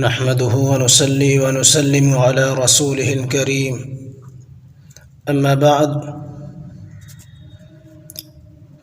نحمده ونصلي ونسلم على رسوله الكريم أما بعد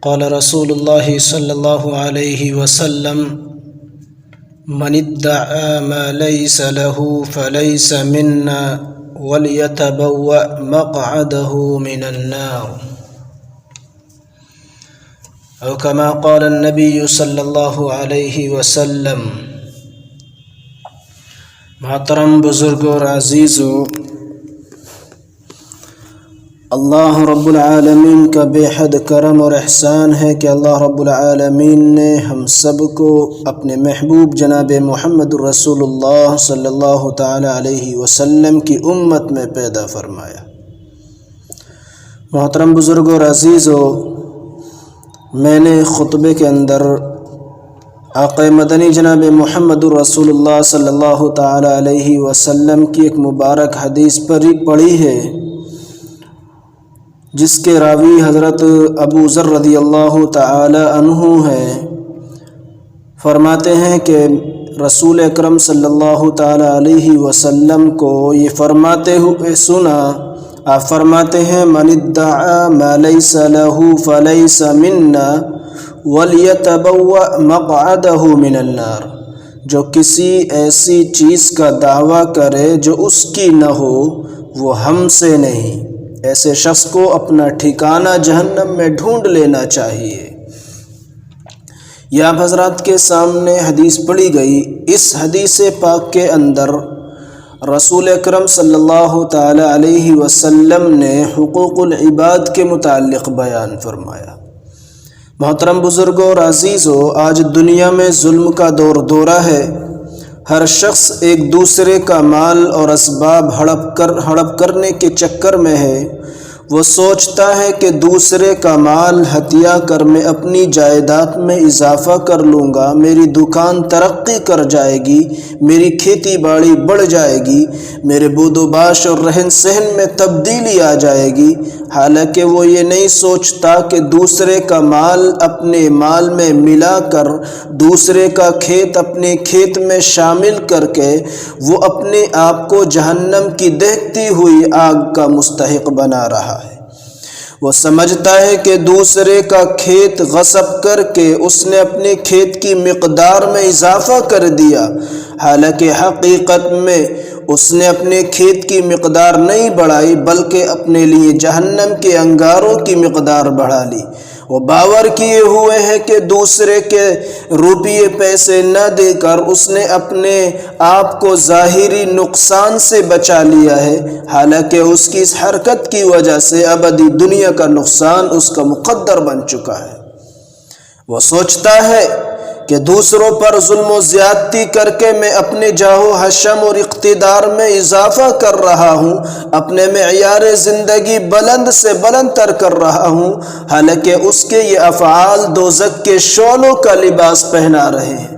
قال رسول الله صلى الله عليه وسلم من ادعى ما ليس له فليس منا وليتبوأ مقعده من النار أو كما قال النبي صلى الله عليه وسلم۔ محترم بزرگ اور عزیزو، اللہ رب العالمین کا بے حد کرم اور احسان ہے کہ اللہ رب العالمین نے ہم سب کو اپنے محبوب جناب محمد رسول اللہ صلی اللہ تعالی علیہ وسلم کی امت میں پیدا فرمایا۔ محترم بزرگ اور عزیزو، میں نے خطبے کے اندر آقا مدنی جناب محمد رسول اللہ صلی اللہ تعالی علیہ وسلم کی ایک مبارک حدیث پڑھی ہے، جس کے راوی حضرت ابو ذر رضی اللہ تعالی عنہ ہیں۔ فرماتے ہیں کہ رسول اکرم صلی اللہ تعالی علیہ وسلم کو یہ فرماتے ہوئے سنا۔ آپ فرماتے ہیں من ادعا ما لیس له فلیس منا وَلْيَتَبَوَّأْ مَقْعَدَهُ مِنَ النَّارِ، جو کسی ایسی چیز کا دعویٰ کرے جو اس کی نہ ہو وہ ہم سے نہیں، ایسے شخص کو اپنا ٹھکانہ جہنم میں ڈھونڈ لینا چاہیے۔ یہ آپ حضرات کے سامنے حدیث پڑھی گئی۔ اس حدیث پاک کے اندر رسول اکرم صلی اللہ تعالی علیہ وسلم نے حقوق العباد کے متعلق بیان فرمایا۔ محترم بزرگوں اور عزیزو، آج دنیا میں ظلم کا دورہ ہے۔ ہر شخص ایک دوسرے کا مال اور اسباب ہڑپ کرنے کے چکر میں ہے۔ وہ سوچتا ہے کہ دوسرے کا مال ہتھیا کر میں اپنی جائیداد میں اضافہ کر لوں گا، میری دکان ترقی کر جائے گی، میری کھیتی باڑی بڑھ جائے گی، میرے بود و باش اور رہن سہن میں تبدیلی آ جائے گی۔ حالانکہ وہ یہ نہیں سوچتا کہ دوسرے کا مال اپنے مال میں ملا کر، دوسرے کا کھیت اپنے کھیت میں شامل کر کے وہ اپنے آپ کو جہنم کی دہتی ہوئی آگ کا مستحق بنا رہا ہے۔ وہ سمجھتا ہے کہ دوسرے کا کھیت غصب کر کے اس نے اپنے کھیت کی مقدار میں اضافہ کر دیا، حالانکہ حقیقت میں اس نے اپنے کھیت کی مقدار نہیں بڑھائی بلکہ اپنے لیے جہنم کے انگاروں کی مقدار بڑھا لی۔ وہ باور کیے ہوئے ہے کہ دوسرے کے روپیے پیسے نہ دے کر اس نے اپنے آپ کو ظاہری نقصان سے بچا لیا ہے، حالانکہ اس کی اس حرکت کی وجہ سے ابدی دنیا کا نقصان اس کا مقدر بن چکا ہے۔ وہ سوچتا ہے کہ دوسروں پر ظلم و زیادتی کر کے میں اپنے جاہ و حشم اور اقتدار میں اضافہ کر رہا ہوں، اپنے معیار زندگی بلند سے بلند تر کر رہا ہوں، حالانکہ اس کے یہ افعال دوزخ کے شعلوں کا لباس پہنا رہے ہیں۔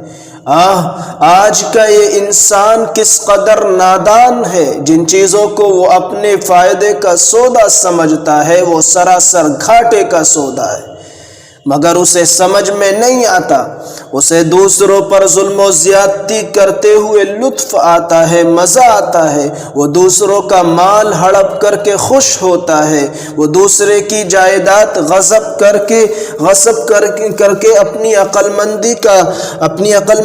آج کا یہ انسان کس قدر نادان ہے، جن چیزوں کو وہ اپنے فائدے کا سودا سمجھتا ہے وہ سراسر گھاٹے کا سودا ہے، مگر اسے سمجھ میں نہیں آتا۔ اسے دوسروں پر ظلم و زیادتی کرتے ہوئے لطف آتا ہے، مزہ آتا ہے۔ وہ دوسروں کا مال ہڑپ کر کے خوش ہوتا ہے، وہ دوسرے کی جائیداد غصب کر کے اپنی عقل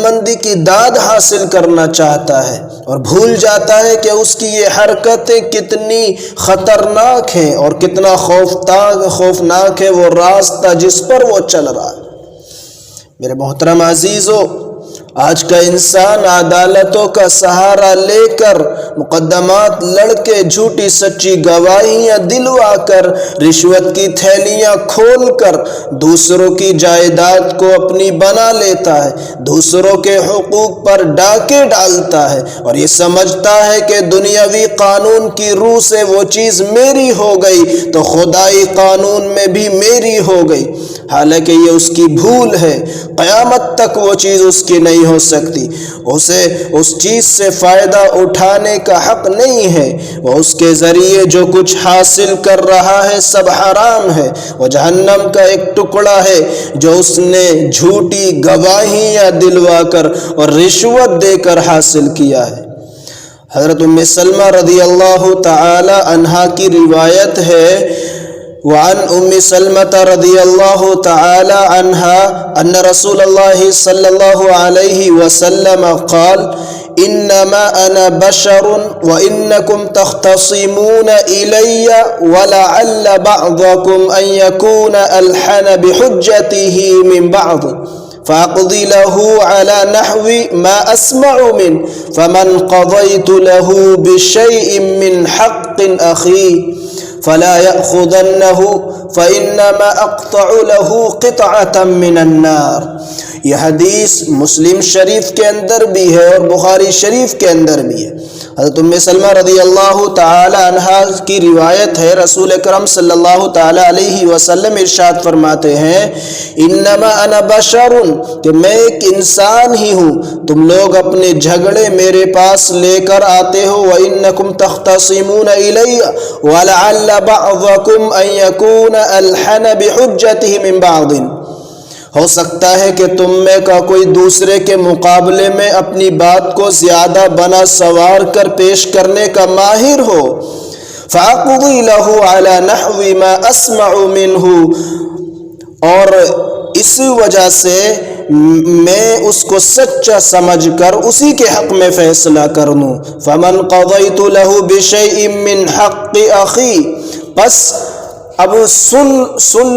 مندی کی داد حاصل کرنا چاہتا ہے، اور بھول جاتا ہے کہ اس کی یہ حرکتیں کتنی خطرناک ہیں اور کتنا خوفناک ہے وہ راستہ جس پر وہ چل رہا ہے۔ میرے محترم عزیزو، آج کا انسان عدالتوں کا سہارا لے کر، مقدمات لڑ کے، جھوٹی سچی گواہیاں دلوا کر، رشوت کی تھیلیاں کھول کر دوسروں کی جائیداد کو اپنی بنا لیتا ہے، دوسروں کے حقوق پر ڈاکے ڈالتا ہے اور یہ سمجھتا ہے کہ دنیاوی قانون کی روح سے وہ چیز میری ہو گئی تو خدائی قانون میں بھی میری ہو گئی، حالانکہ یہ اس کی بھول ہے۔ قیامت تک وہ چیز اس کی نہیں ہو سکتی، اسے اس چیز سے فائدہ اٹھانے کا حق نہیں ہے، وہ اس کے ذریعے جو کچھ حاصل کر رہا ہے سب حرام ہے، وہ جہنم کا ایک ٹکڑا ہے جو اس نے جھوٹی گواہیاں دلوا کر اور رشوت دے کر حاصل کیا ہے۔ حضرت ام سلمہ رضی اللہ تعالی عنہا کی روایت ہے، وعن ام سلمة رضی اللہ تعالی عنہا ان رسول اللہ صلی اللہ علیہ وسلم قال انما انا بشر وانکم تختصمون الی ولعل بعضکم ان یکون الحن بحجته من بعض فاقضی له على نحو ما اسمع من فمن قضیت له بشیء من حق اخی فلا يأخذنه فإنما أقطع له قطعة من النار۔ یہ حدیث مسلم شریف کے اندر بھی ہے اور بخاری شریف کے اندر بھی ہے۔ حضرت ام سلمہ رضی اللہ تعالی عنہا کی روایت ہے، رسول اکرم صلی اللہ تعالی علیہ وسلم ارشاد فرماتے ہیں، انما انا بشر، کہ میں ایک انسان ہی ہوں، تم لوگ اپنے جھگڑے میرے پاس لے کر آتے ہو، وانکم تختصمون الی ولعل بعضکم ان یکون الحن بحجته من بعض، ہو سکتا ہے کہ تم میں کا کوئی دوسرے کے مقابلے میں اپنی بات کو زیادہ بنا سوار کر پیش کرنے کا ماہر ہو، فاقضی لہ علی نحو ما اسمع منہ، اور اسی وجہ سے میں اس کو سچا سمجھ کر اسی کے حق میں فیصلہ کر دوں، فمن قضیت لہ بشیء من حق اخی، پس اب سن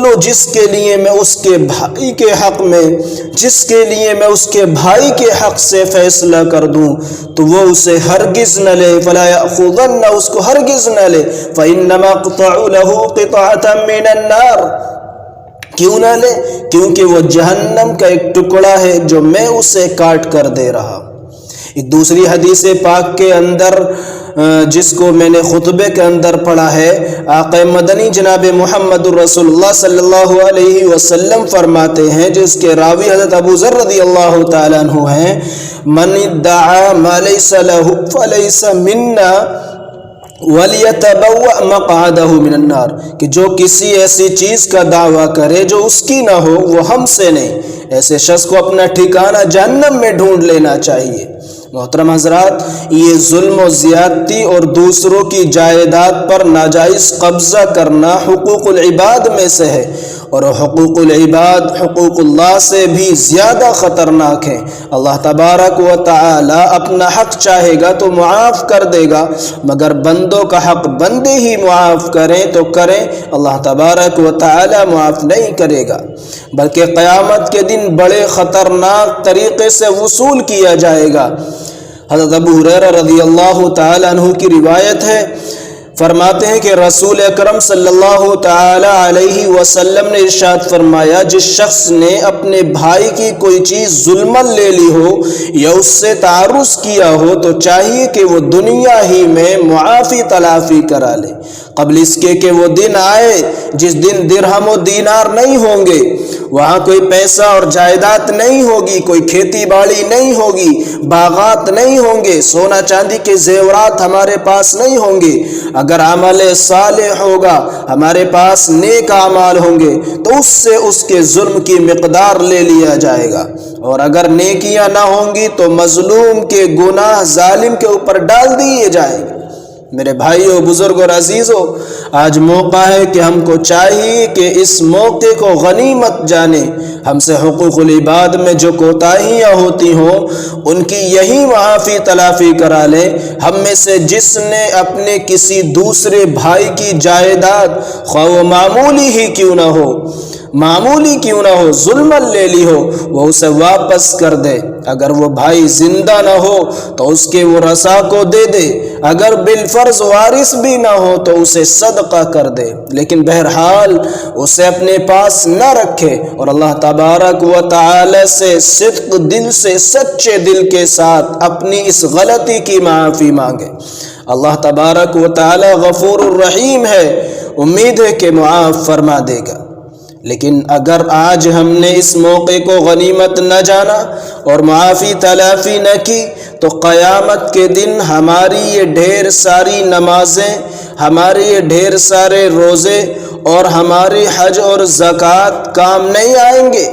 لو جس کے لیے میں اس کے بھائی کے حق میں، جس کے لیے میں اس کے بھائی کے حق سے فیصلہ کر دوں تو وہ اسے ہرگز نہ لے، فلا یأخذن، اس کو ہرگز نہ لے، فإنما اقطع له قطعة من النار، کیوں نہ لے؟ کیونکہ وہ جہنم کا ایک ٹکڑا ہے جو میں اسے کاٹ کر دے رہا۔ ایک دوسری حدیث پاک کے اندر جس کو میں نے خطبے کے اندر پڑھا ہے، آقا مدنی جناب محمد رسول اللہ صلی اللہ علیہ وسلم فرماتے ہیں، جس کے راوی حضرت ابو ذر رضی اللہ تعالیٰ عنہ ہیں، من ادعا ما لیس لہ فلیس منا وَلْيَتَبَوَّأْ مَقْعَدَهُ مِنَ النَّارِ، کہ جو کسی ایسی چیز کا دعویٰ کرے جو اس کی نہ ہو وہ ہم سے نہیں، ایسے شخص کو اپنا ٹھکانہ جہنم میں ڈھونڈ لینا چاہیے۔ محترم حضرات، یہ ظلم و زیادتی اور دوسروں کی جائیداد پر ناجائز قبضہ کرنا حقوق العباد میں سے ہے، اور حقوق العباد حقوق اللہ سے بھی زیادہ خطرناک ہیں۔ اللہ تبارک و تعالی اپنا حق چاہے گا تو معاف کر دے گا، مگر بندوں کا حق بندے ہی معاف کریں تو کریں، اللہ تبارک و تعالی معاف نہیں کرے گا، بلکہ قیامت کے دن بڑے خطرناک طریقے سے وصول کیا جائے گا۔ حضرت ابو ہریرہ رضی اللہ تعالی عنہ کی روایت ہے، فرماتے ہیں کہ رسول اکرم صلی اللہ تعالی علیہ وسلم نے ارشاد فرمایا، جس شخص نے اپنے بھائی کی کوئی چیز ظلمن لے لی ہو یا اس سے تعرض کیا ہو تو چاہیے کہ وہ دنیا ہی میں معافی تلافی کرا لے، قبل اس کے کہ وہ دن آئے جس دن درہم و دینار نہیں ہوں گے، وہاں کوئی پیسہ اور جائیداد نہیں ہوگی، کوئی کھیتی باڑی نہیں ہوگی، باغات نہیں ہوں گے، سونا چاندی کے زیورات ہمارے پاس نہیں ہوں گے، اگر عمل صالح ہوگا، ہمارے پاس نیک اعمال ہوں گے تو اس سے اس کے ظلم کی مقدار لے لیا جائے گا، اور اگر نیکیاں نہ ہوں گی تو مظلوم کے گناہ ظالم کے اوپر ڈال دیے جائیں گے۔ میرے بھائیوں، بزرگوں اور عزیزوں، آج موقع ہے کہ ہم کو چاہیے کہ اس موقع کو غنیمت جانیں، ہم سے حقوق العباد میں جو کوتاہیاں ہوتی ہوں ان کی یہی معافی تلافی کرا لیں۔ ہم میں سے جس نے اپنے کسی دوسرے بھائی کی جائیداد، خواہ وہ معمولی ہی کیوں نہ ہو، معمولی کیوں نہ ہو، ظلمن لے لی ہو، وہ اسے واپس کر دے، اگر وہ بھائی زندہ نہ ہو تو اس کے ورثاء کو دے دے، اگر بالفرض وارث بھی نہ ہو تو اسے صدقہ کر دے، لیکن بہرحال اسے اپنے پاس نہ رکھے، اور اللہ تبارک و تعالی سے صدق دل سے، سچے دل کے ساتھ اپنی اس غلطی کی معافی مانگے۔ اللہ تبارک و تعالی غفور الرحیم ہے، امید ہے کہ معاف فرما دے گا۔ لیکن اگر آج ہم نے اس موقع کو غنیمت نہ جانا اور معافی تلافی نہ کی تو قیامت کے دن ہماری یہ ڈھیر ساری نمازیں، ہمارے یہ ڈھیر سارے روزے اور ہماری حج اور زکوٰۃ کام نہیں آئیں گے۔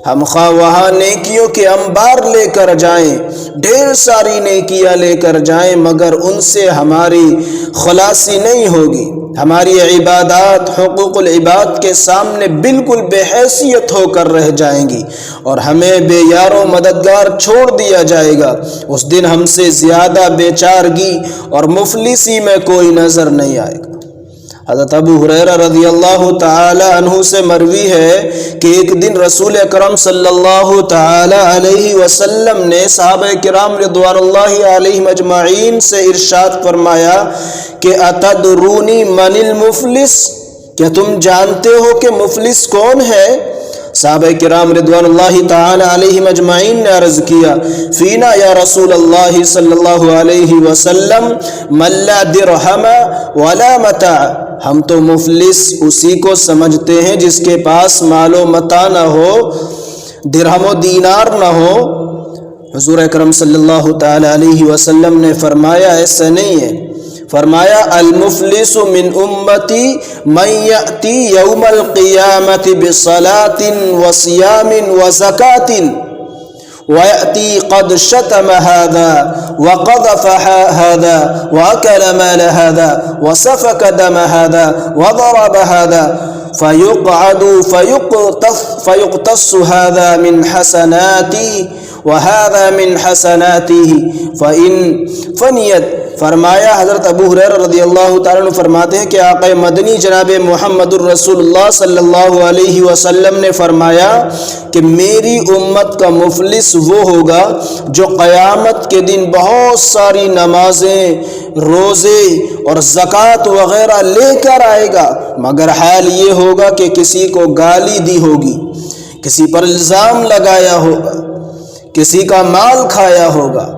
ہم خواہ وہاں نیکیوں کے انبار لے کر جائیں، ڈھیر ساری نیکیاں لے کر جائیں، مگر ان سے ہماری خلاصی نہیں ہوگی۔ ہماری عبادات حقوق العباد کے سامنے بالکل بے حیثیت ہو کر رہ جائیں گی اور ہمیں بے یار و مددگار چھوڑ دیا جائے گا۔ اس دن ہم سے زیادہ بے چارگی اور مفلسی میں کوئی نظر نہیں آئے گا۔ حضرت ابو ہریرہ رضی اللہ تعالی عنہ سے مروی ہے کہ ایک دن رسول اکرم صلی اللہ تعالی علیہ وسلم نے صحابہ کرام رضوان اللہ علیہم اجمعین سے ارشاد فرمایا کہ اتدرونی من المفلس، کیا تم جانتے ہو کہ مفلس کون ہے؟ صحابہ کرام رضوان اللہ تعالی علیہم اجمعین نے عرض کیا، فینا یا رسول اللہ صلی اللہ علیہ وسلم من لا درہم ولا متاع، ہم تو مفلس اسی کو سمجھتے ہیں جس کے پاس مال و متاع نہ ہو، درہم و دینار نہ ہو۔ حضور اکرم صلی اللہ تعالی علیہ وسلم نے فرمایا ایسا نہیں ہے، فرمایا المفلس من امتی من یأتی یوم القیامت بصلاۃ وصیام وزکاۃ وَيَأْتِي قَدْ شَتَمَ هَذَا وَقَذَفَ هَذَا وَأَكَلَ مَالَ هَذَا وَسَفَكَ دَمَ هَذَا وَضَرَبَ هَذَا فَيُقْتَصُّ هَذَا مِنْ حَسَنَاتِهِ وَهَذَا مِنْ حَسَنَاتِهِ فَإِنْ فَنِيَتْ۔ فرمایا حضرت ابو ہریرہ رضی اللہ تعالیٰ عنہ فرماتے ہیں کہ آقا مدنی جناب محمد الرسول اللہ صلی اللہ علیہ وسلم نے فرمایا کہ میری امت کا مفلس وہ ہوگا جو قیامت کے دن بہت ساری نمازیں، روزے اور زکوٰۃ وغیرہ لے کر آئے گا، مگر حال یہ ہوگا کہ کسی کو گالی دی ہوگی، کسی پر الزام لگایا ہوگا، کسی کا مال کھایا ہوگا،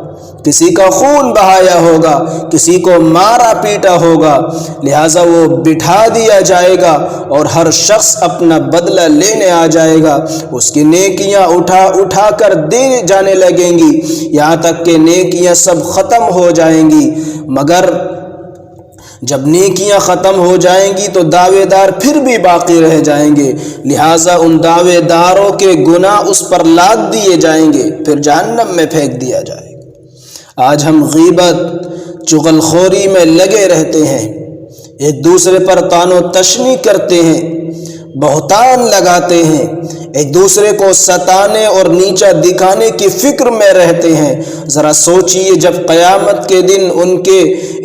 کسی کا خون بہایا ہوگا، کسی کو مارا پیٹا ہوگا، لہٰذا وہ بٹھا دیا جائے گا اور ہر شخص اپنا بدلہ لینے آ جائے گا۔ اس کی نیکیاں اٹھا کر دے جانے لگیں گی، یہاں تک کہ نیکیاں سب ختم ہو جائیں گی، مگر جب نیکیاں ختم ہو جائیں گی تو دعوے دار پھر بھی باقی رہ جائیں گے، لہٰذا ان دعوے داروں کے گناہ اس پر لاد دیے جائیں گے، پھر جہنم میں پھینک دیا جائے گا۔ آج ہم غیبت، چغل خوری میں لگے رہتے ہیں، ایک دوسرے پر طعن و تشنیع کرتے ہیں، بہتان لگاتے ہیں، ایک دوسرے کو ستانے اور نیچا دکھانے کی فکر میں رہتے ہیں۔ ذرا سوچئے جب قیامت کے دن ان کے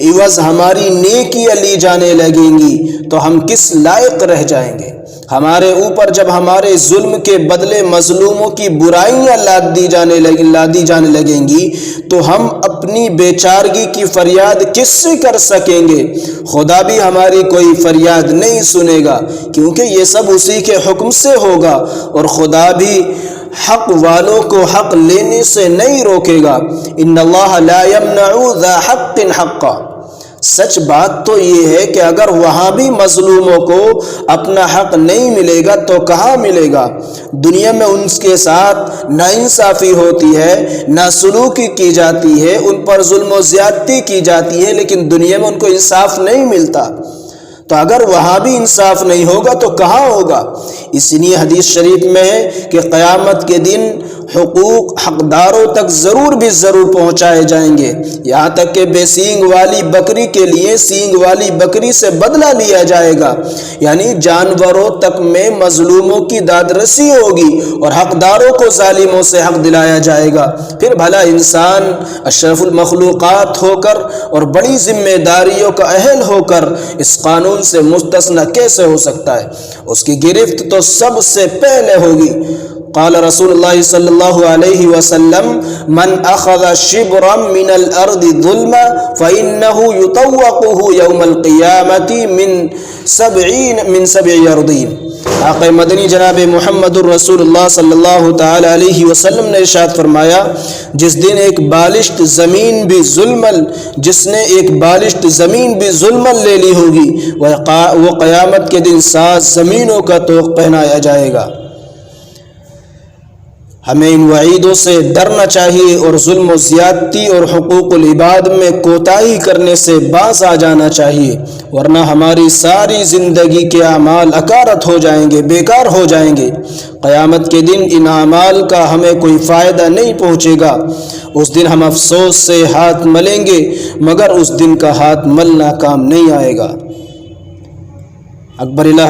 عوض ہماری نیکیاں لی جانے لگیں گی تو ہم کس لائق رہ جائیں گے؟ ہمارے اوپر جب ہمارے ظلم کے بدلے مظلوموں کی برائیاں لادی جانے لگیں گی تو ہم اپنی بیچارگی کی فریاد کس سے کر سکیں گے؟ خدا بھی ہماری کوئی فریاد نہیں سنے گا، کیونکہ یہ سب اسی کے حکم سے ہوگا، اور خدا بھی حق والوں کو حق لینے سے نہیں روکے گا۔ ان اللہ لا یمنع ذا حق حقا۔ سچ بات تو یہ ہے کہ اگر وہاں بھی مظلوموں کو اپنا حق نہیں ملے گا تو کہاں ملے گا؟ دنیا میں ان کے ساتھ ناانصافی ہوتی ہے، ناسلوکی کی جاتی ہے، ان پر ظلم و زیادتی کی جاتی ہے، لیکن دنیا میں ان کو انصاف نہیں ملتا۔ تو اگر وہاں بھی انصاف نہیں ہوگا تو کہاں ہوگا؟ اس لیے حدیث شریف میں ہے کہ قیامت کے دن حقوق حقداروں تک ضرور پہنچائے جائیں گے، یہاں تک کہ بے سینگ والی بکری کے لیے سینگ والی بکری سے بدلہ لیا جائے گا، یعنی جانوروں تک میں مظلوموں کی دادرسی ہوگی اور حقداروں کو ظالموں سے حق دلایا جائے گا۔ پھر بھلا انسان اشرف المخلوقات ہو کر اور بڑی ذمہ داریوں کا اہل ہو کر اس قانون سے مستثنی کیسے ہو سکتا ہے؟ اس کی گرفت تو سب سے پہلے ہوگی۔ قال رسول اللہ صلی اللہ علیہ وسلم من اخذ شبرا من الارض ظلما فانه يطوقه يوم القيامة من 70 ارضين۔ آقا مدنی جناب محمد الرسول اللہ صلی اللہ تعالی علیہ وسلم نے ارشاد فرمایا، جس نے ایک بالشت زمین بھی ظلمن لے لی ہوگی وہ قیامت کے دن 7 زمینوں کا طوق پہنایا جائے گا۔ ہمیں ان وعیدوں سے ڈرنا چاہیے اور ظلم و زیادتی اور حقوق العباد میں کوتاہی کرنے سے باز آ جانا چاہیے، ورنہ ہماری ساری زندگی کے اعمال اکارت ہو جائیں گے، بیکار ہو جائیں گے۔ قیامت کے دن ان اعمال کا ہمیں کوئی فائدہ نہیں پہنچے گا۔ اس دن ہم افسوس سے ہاتھ ملیں گے، مگر اس دن کا ہاتھ ملنا کام نہیں آئے گا۔ اکبر الہ